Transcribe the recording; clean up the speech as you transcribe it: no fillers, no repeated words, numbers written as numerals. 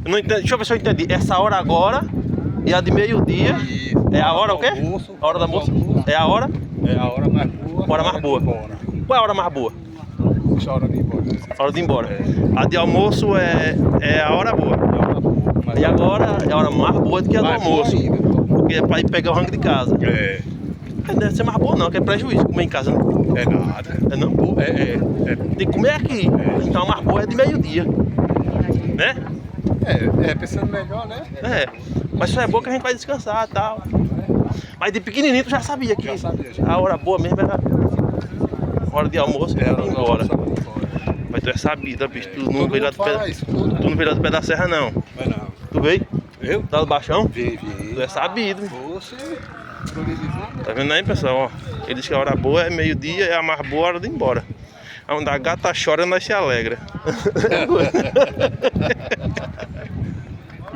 Eu não entendi. Deixa eu ver se eu entendi. Essa hora agora e a de meio-dia é a hora o quê? A hora do almoço? É a hora? É a hora mais boa. Hora mais boa. Qual é a hora mais boa? Deixa a hora de ir embora. A hora de ir embora. A de almoço é a hora boa. E agora é a hora mais boa do que a do almoço. Porque é pra ir pegar o rango de casa. É. Deve ser mais boa não, que é prejuízo comer em casa, né? É nada. É não? Tem que comer aqui. Então a mais boa é de meio-dia. Né? Pensando melhor, né? Mas isso é bom que a gente vai descansar e tal. Mas de pequenininho tu já sabia que a hora boa mesmo era a hora de almoço e ir embora. Mas tu é sabida, bicho. Tu não veio lá do pé da serra não. Não. Tu veio? Eu? Lá do Baixão? Vi. Tu é sabido. Você. Tá vendo aí, pessoal? Ó, ele diz que a hora boa é meio-dia e a mais boa é a hora de ir embora. Onde a gata chora, nós se alegra.